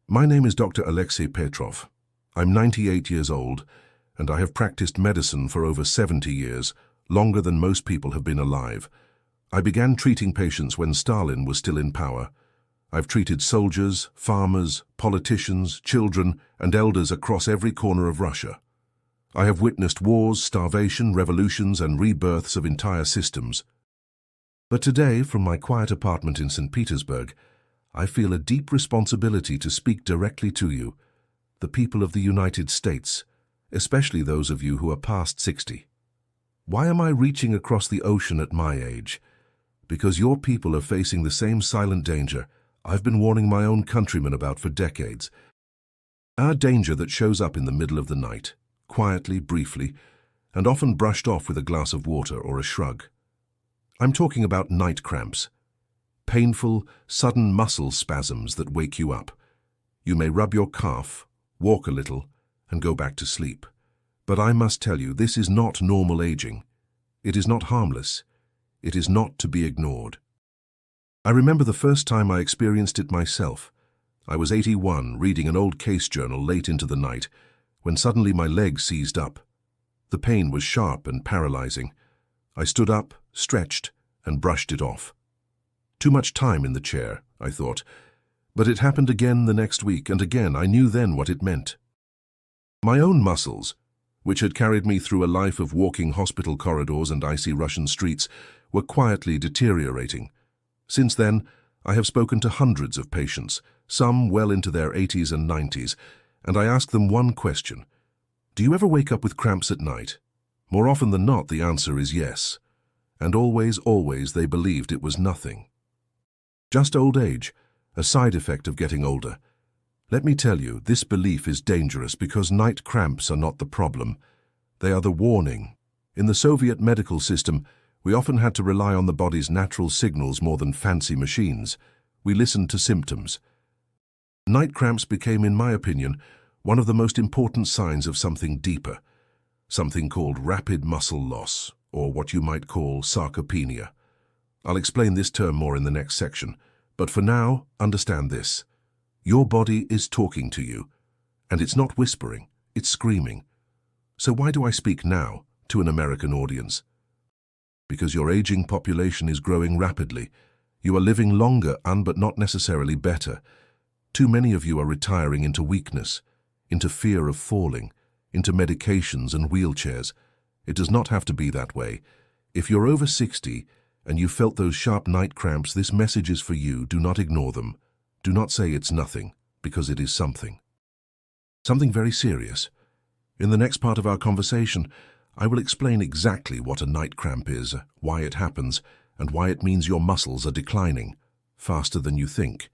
My name is Dr. Alexei Petrov. I'm 98 years old, and I have practiced medicine for over 70 years, longer than most people have been alive. I began treating patients when Stalin was still in power. I've treated soldiers, farmers, politicians, children, and elders across every corner of Russia. I have witnessed wars, starvation, revolutions, and rebirths of entire systems. But today, from my quiet apartment in St. Petersburg, I feel a deep responsibility to speak directly to you, the people of the United States, especially those of you who are past 60. Why am I reaching across the ocean at my age? Because your people are facing the same silent danger I've been warning my own countrymen about for decades. Our danger that shows up in the middle of the night, quietly, briefly, and often brushed off with a glass of water or a shrug. I'm talking about night cramps. Painful, sudden muscle spasms that wake you up. You may rub your calf, walk a little, and go back to sleep. But I must tell you, this is not normal aging. It is not harmless. It is not to be ignored. I remember the first time I experienced it myself. I was 81, reading an old case journal late into the night, when suddenly my leg seized up. The pain was sharp and paralyzing. I stood up, stretched, and brushed it off. Too much time in the chair, I thought. But it happened again the next week, and again I knew then what it meant. My own muscles, which had carried me through a life of walking hospital corridors and icy Russian streets, were quietly deteriorating. Since then, I have spoken to hundreds of patients, some well into their 80s and 90s, and I ask them one question. Do you ever wake up with cramps at night? More often than not, the answer is yes. And always, always they believed it was nothing. Just old age, a side effect of getting older. Let me tell you, this belief is dangerous because night cramps are not the problem. They are the warning. In the Soviet medical system, we often had to rely on the body's natural signals more than fancy machines. We listened to symptoms. Night cramps became, in my opinion, one of the most important signs of something deeper, something called rapid muscle loss, or what you might call sarcopenia. I'll explain this term more in the next section, but for now, understand this. Your body is talking to you, and it's not whispering, it's screaming. So why do I speak now to an American audience? Because your aging population is growing rapidly. You are living longer but not necessarily better. Too many of you are retiring into weakness, into fear of falling, into medications and wheelchairs. It does not have to be that way. If you're over 60 and you felt those sharp night cramps, this message is for you. Do not ignore them. Do not say it's nothing, because it is something. Something very serious. In the next part of our conversation, I will explain exactly what a night cramp is, why it happens, and why it means your muscles are declining faster than you think.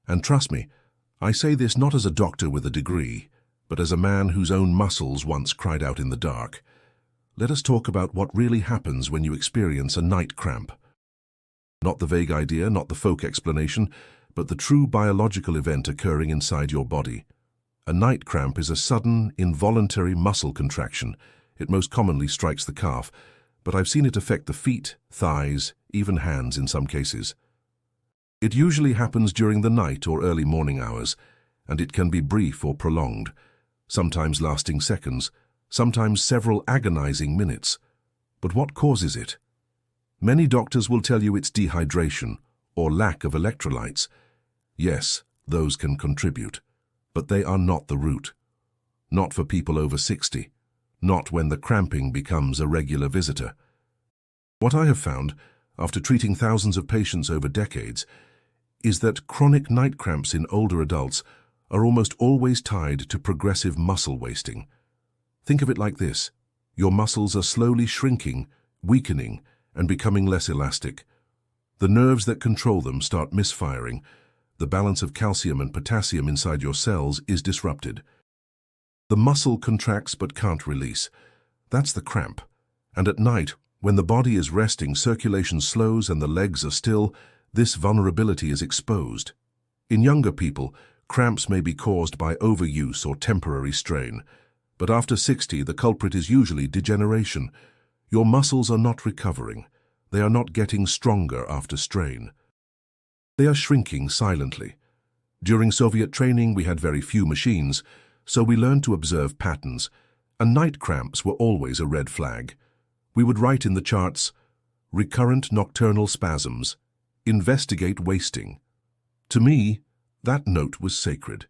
And trust me, I say this not as a doctor with a degree, but as a man whose own muscles once cried out in the dark. Let us talk about what really happens when you experience a night cramp. Not the vague idea, not the folk explanation, but the true biological event occurring inside your body. A night cramp is a sudden, involuntary muscle contraction. It most commonly strikes the calf, but I've seen it affect the feet, thighs, even hands in some cases. It usually happens during the night or early morning hours, and it can be brief or prolonged, sometimes lasting seconds, sometimes several agonizing minutes. But what causes it? Many doctors will tell you it's dehydration or lack of electrolytes. Yes, those can contribute, but they are not the root. Not for people over 60. Not when the cramping becomes a regular visitor. What I have found, after treating thousands of patients over decades, is that chronic night cramps in older adults are almost always tied to progressive muscle wasting. Think of it like this. Your muscles are slowly shrinking, weakening, and becoming less elastic. The nerves that control them start misfiring. The balance of calcium and potassium inside your cells is disrupted. The muscle contracts but can't release. That's the cramp. And at night, when the body is resting, circulation slows and the legs are still, this vulnerability is exposed. In younger people, cramps may be caused by overuse or temporary strain. But after 60, the culprit is usually degeneration. Your muscles are not recovering. They are not getting stronger after strain. They are shrinking silently. During Soviet training, we had very few machines, so we learned to observe patterns, and night cramps were always a red flag. We would write in the charts, recurrent nocturnal spasms, investigate wasting. To me, that note was sacred.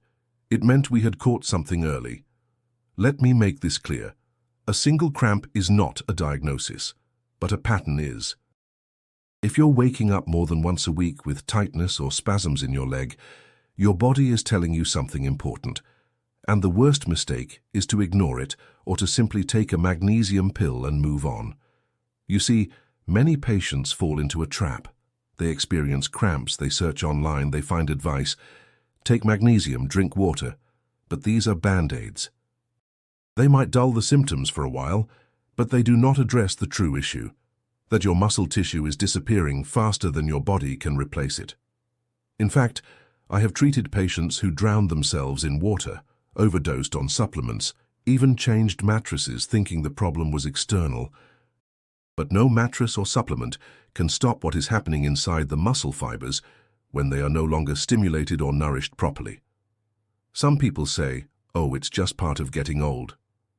It meant we had caught something early. Let me make this clear. A single cramp is not a diagnosis, but a pattern is. If you're waking up more than once a week with tightness or spasms in your leg, your body is telling you something important. And the worst mistake is to ignore it or to simply take a magnesium pill and move on. You see, many patients fall into a trap. They experience cramps, they search online, they find advice. Take magnesium, drink water. But these are band-aids. They might dull the symptoms for a while, but they do not address the true issue, that your muscle tissue is disappearing faster than your body can replace it. In fact, I have treated patients who drowned themselves in water, overdosed on supplements, even changed mattresses thinking the problem was external. But no mattress or supplement can stop what is happening inside the muscle fibers when they are no longer stimulated or nourished properly. Some people say, oh, it's just part of getting old.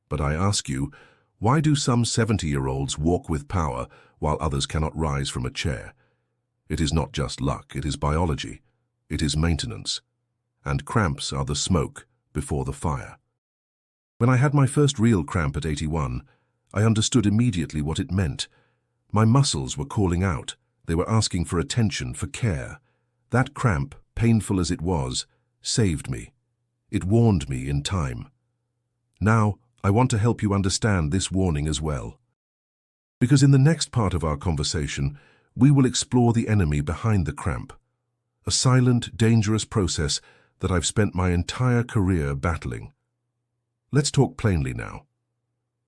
But I ask you, why do some 70-year-olds walk with power while others cannot rise from a chair? It is not just luck, it is biology. It is maintenance. And cramps are the smoke before the fire. When I had my first real cramp at 81, I understood immediately what it meant. My muscles were calling out. They were asking for attention, for care. That cramp, painful as it was, saved me. It warned me in time. Now, I want to help you understand this warning as well. Because in the next part of our conversation, we will explore the enemy behind the cramp. A silent, dangerous process that I've spent my entire career battling. Let's talk plainly now.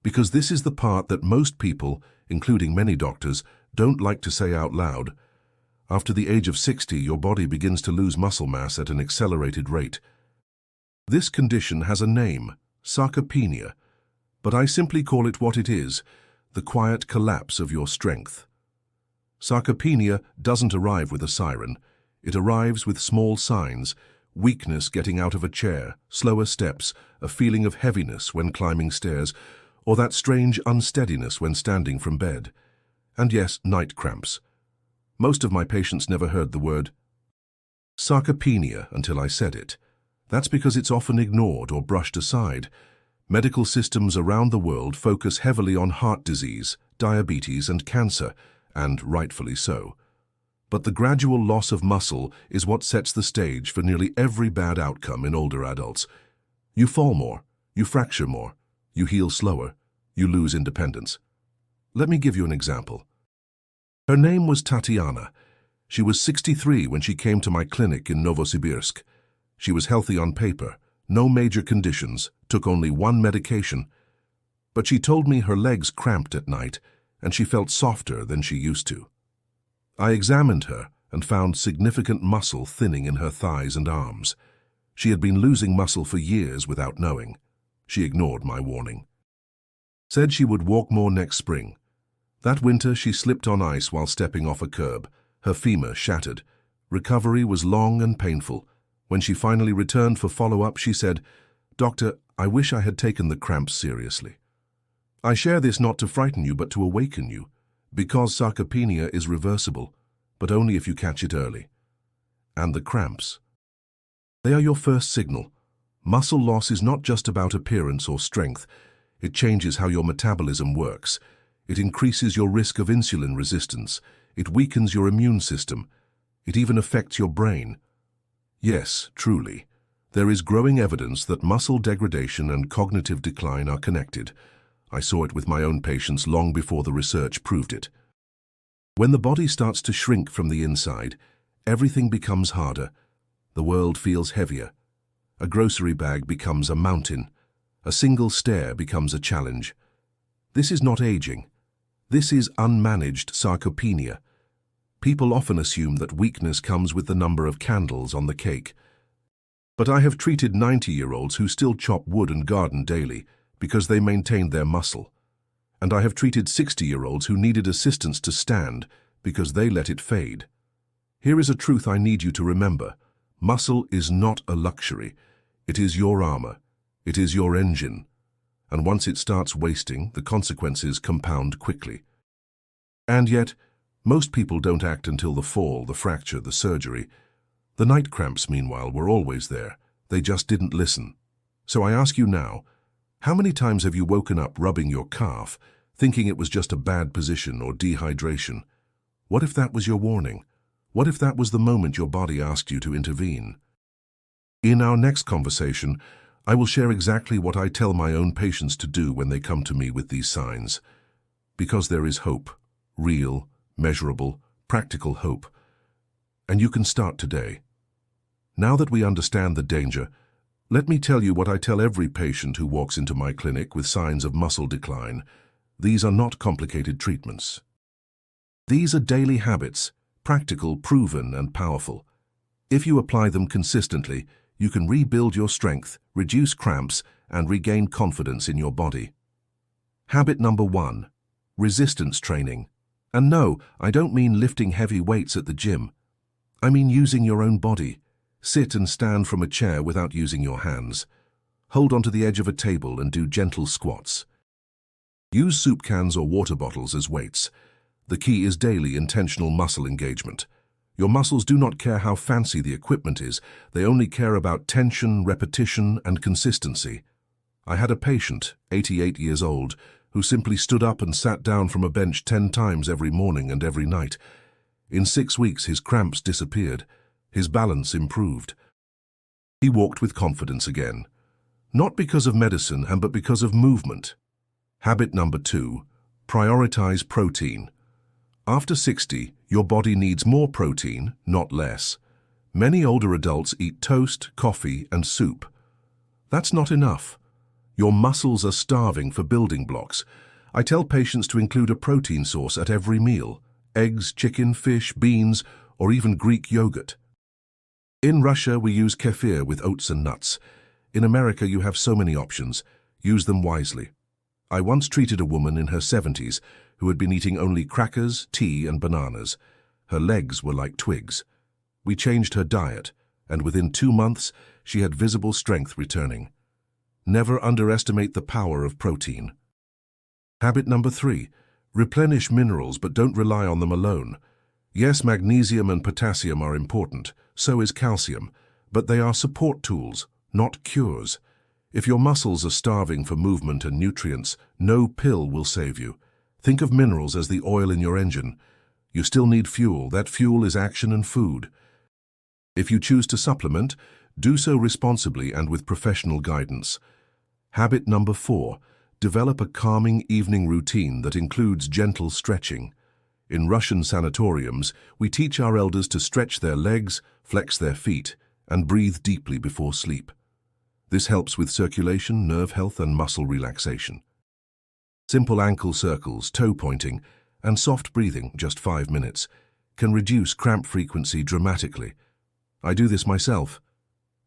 Because this is the part that most people, including many doctors, don't like to say out loud. After the age of 60, your body begins to lose muscle mass at an accelerated rate. This condition has a name, sarcopenia, but I simply call it what it is, the quiet collapse of your strength. Sarcopenia doesn't arrive with a siren. It arrives with small signs, weakness getting out of a chair, slower steps, a feeling of heaviness when climbing stairs, or that strange unsteadiness when standing from bed. And yes, night cramps. Most of my patients never heard the word sarcopenia until I said it. That's because it's often ignored or brushed aside. Medical systems around the world focus heavily on heart disease, diabetes, and cancer, and rightfully so. But the gradual loss of muscle is what sets the stage for nearly every bad outcome in older adults. You fall more, you fracture more, you heal slower, you lose independence. Let me give you an example. Her name was Tatiana. She was 63 when she came to my clinic in Novosibirsk. She was healthy on paper, no major conditions, took only one medication. But she told me her legs cramped at night, and she felt softer than she used to. I examined her and found significant muscle thinning in her thighs and arms. She had been losing muscle for years without knowing. She ignored my warning. Said she would walk more next spring. That winter she slipped on ice while stepping off a curb. Her femur shattered. Recovery was long and painful. When she finally returned for follow-up, she said, "Doctor, I wish I had taken the cramps seriously. I share this not to frighten you but to awaken you, because sarcopenia is reversible, but only if you catch it early. And the cramps. They are your first signal. Muscle loss is not just about appearance or strength. It changes how your metabolism works. It increases your risk of insulin resistance. It weakens your immune system. It even affects your brain. Yes, truly, there is growing evidence that muscle degradation and cognitive decline are connected. I saw it with my own patients long before the research proved it. When the body starts to shrink from the inside, everything becomes harder. The world feels heavier. A grocery bag becomes a mountain. A single stair becomes a challenge. This is not aging. This is unmanaged sarcopenia. People often assume that weakness comes with the number of candles on the cake. But I have treated 90-year-olds who still chop wood and garden daily because they maintained their muscle. And I have treated 60-year-olds who needed assistance to stand because they let it fade. Here is a truth I need you to remember. Muscle is not a luxury. It is your armor. It is your engine. And once it starts wasting, the consequences compound quickly. And yet, most people don't act until the fall, the fracture, the surgery. The night cramps, meanwhile, were always there. They just didn't listen. So I ask you now, how many times have you woken up rubbing your calf, thinking it was just a bad position or dehydration? What if that was your warning? What if that was the moment your body asked you to intervene? In our next conversation, I will share exactly what I tell my own patients to do when they come to me with these signs. Because there is hope, real, measurable, practical hope. And you can start today. Now that we understand the danger, let me tell you what I tell every patient who walks into my clinic with signs of muscle decline. These are not complicated treatments. These are daily habits, practical, proven, and powerful. If you apply them consistently, you can rebuild your strength, reduce cramps, and regain confidence in your body. Habit number 1, resistance training. And no, I don't mean lifting heavy weights at the gym. I mean using your own body. Sit and stand from a chair without using your hands. Hold onto the edge of a table and do gentle squats. Use soup cans or water bottles as weights. The key is daily intentional muscle engagement. Your muscles do not care how fancy the equipment is, they only care about tension, repetition, and consistency. I had a patient, 88 years old, who simply stood up and sat down from a bench 10 times every morning and every night. In 6 weeks, his cramps disappeared. His balance improved. He walked with confidence again. Not because of medicine, but because of movement. Habit number 2, prioritize protein. After 60, your body needs more protein, not less. Many older adults eat toast, coffee, and soup. That's not enough. Your muscles are starving for building blocks. I tell patients to include a protein source at every meal: eggs, chicken, fish, beans, or even Greek yogurt. In Russia, we use kefir with oats and nuts. In America, you have so many options. Use them wisely. I once treated a woman in her 70s who had been eating only crackers, tea, and bananas. Her legs were like twigs. We changed her diet, and within 2 months, she had visible strength returning. Never underestimate the power of protein. Habit number 3, replenish minerals, but don't rely on them alone. Yes, magnesium and potassium are important, so is calcium, but they are support tools, not cures. If your muscles are starving for movement and nutrients, no pill will save you. Think of minerals as the oil in your engine. You still need fuel. That fuel is action and food. If you choose to supplement, do so responsibly and with professional guidance. Habit number 4, develop a calming evening routine that includes gentle stretching. In Russian sanatoriums, we teach our elders to stretch their legs, flex their feet, and breathe deeply before sleep. This helps with circulation, nerve health, and muscle relaxation. Simple ankle circles, toe pointing, and soft breathing, just 5 minutes, can reduce cramp frequency dramatically. I do this myself.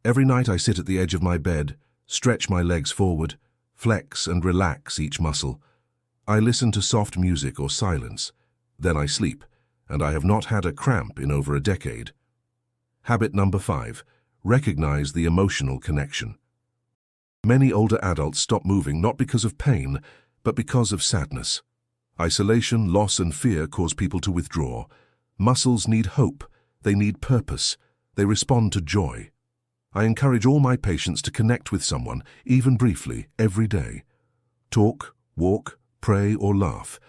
Every night I sit at the edge of my bed, stretch my legs forward, flex and relax each muscle. I listen to soft music or silence. Then I sleep, and I have not had a cramp in over a decade. Habit number 5, recognize the emotional connection. Many older adults stop moving not because of pain, but because of sadness. Isolation, loss, and fear cause people to withdraw. Muscles need hope. They need purpose. They respond to joy. I encourage all my patients to connect with someone, even briefly, every day. Talk, walk, pray, or laugh.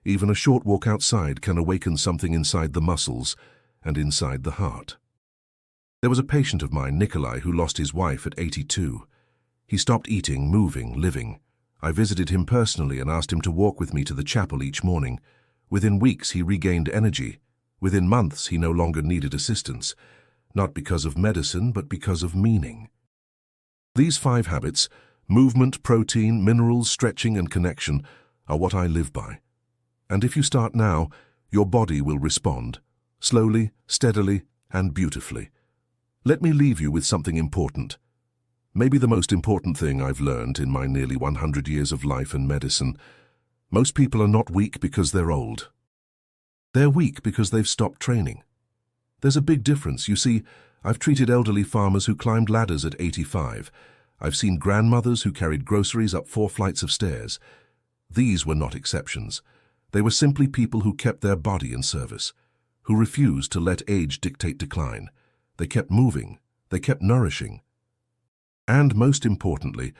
Even a short walk outside can awaken something inside the muscles and inside the heart. There was a patient of mine, Nikolai, who lost his wife at 82. He stopped eating, moving, living. I visited him personally and asked him to walk with me to the chapel each morning. Within weeks, he regained energy. Within months, he no longer needed assistance, not because of medicine, but because of meaning. These 5 habits, movement, protein, minerals, stretching, and connection, are what I live by. And if you start now, your body will respond, slowly, steadily, and beautifully. Let me leave you with something important. Maybe the most important thing I've learned in my nearly 100 years of life and medicine. Most people are not weak because they're old. They're weak because they've stopped training. There's a big difference. You see, I've treated elderly farmers who climbed ladders at 85. I've seen grandmothers who carried groceries up 4 flights of stairs. These were not exceptions. They were simply people who kept their body in service, who refused to let age dictate decline. They kept moving, they kept nourishing. And most importantly,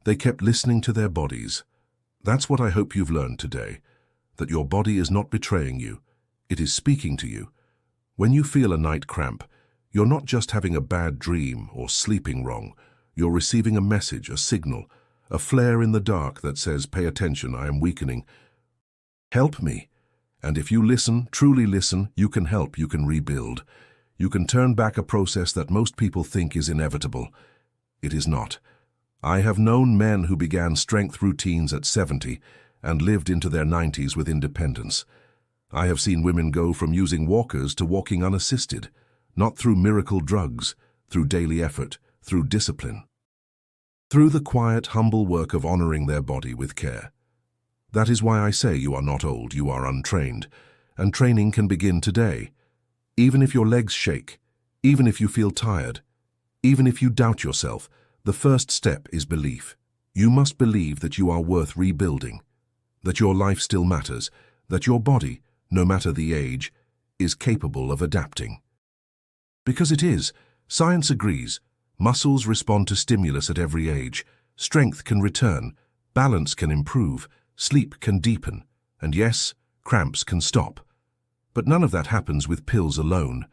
they kept listening to their bodies. That's what I hope you've learned today, that your body is not betraying you. It is speaking to you. When you feel a night cramp, you're not just having a bad dream or sleeping wrong. You're receiving a message, a signal, a flare in the dark that says, pay attention, I am weakening. Help me. And if you listen, truly listen, you can help, you can rebuild. You can turn back a process that most people think is inevitable. It is not. I have known men who began strength routines at 70 and lived into their 90s with independence. I have seen women go from using walkers to walking unassisted, not through miracle drugs, through daily effort, through discipline. Through the quiet, humble work of honoring their body with care. That is why I say you are not old, you are untrained, and training can begin today. Even if your legs shake, even if you feel tired, even if you doubt yourself, the first step is belief. You must believe that you are worth rebuilding, that your life still matters, that your body, no matter the age, is capable of adapting. Because it is. Science agrees. Muscles respond to stimulus at every age. Strength can return, balance can improve, sleep can deepen, and yes, cramps can stop. But none of that happens with pills alone.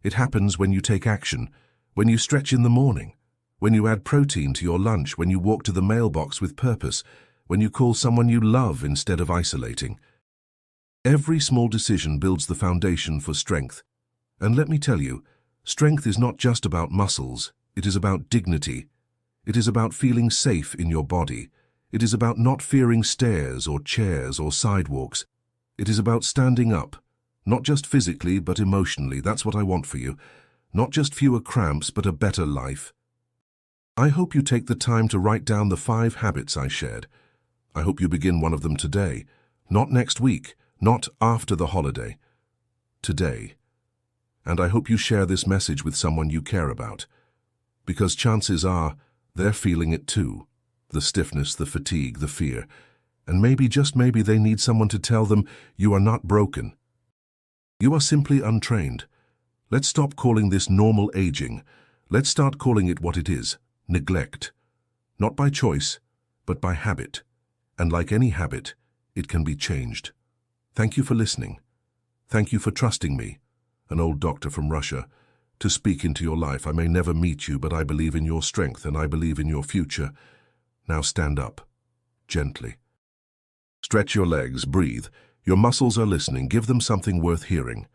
It happens when you take action, when you stretch in the morning, when you add protein to your lunch, when you walk to the mailbox with purpose, when you call someone you love instead of isolating. Every small decision builds the foundation for strength. And let me tell you, strength is not just about muscles, it is about dignity. It is about feeling safe in your body. It is about not fearing stairs or chairs or sidewalks. It is about standing up, not just physically but emotionally. That's what I want for you. Not just fewer cramps but a better life. I hope you take the time to write down the 5 habits I shared. I hope you begin one of them today, not next week, not after the holiday. Today. And I hope you share this message with someone you care about, because chances are they're feeling it too. The stiffness, the fatigue, the fear. And maybe, just maybe, they need someone to tell them you are not broken. You are simply untrained. Let's stop calling this normal aging. Let's start calling it what it is, neglect. Not by choice, but by habit. And like any habit, it can be changed. Thank you for listening. Thank you for trusting me, an old doctor from Russia, to speak into your life. I may never meet you, but I believe in your strength and I believe in your future. Now stand up, gently. Stretch your legs, breathe. Your muscles are listening. Give them something worth hearing.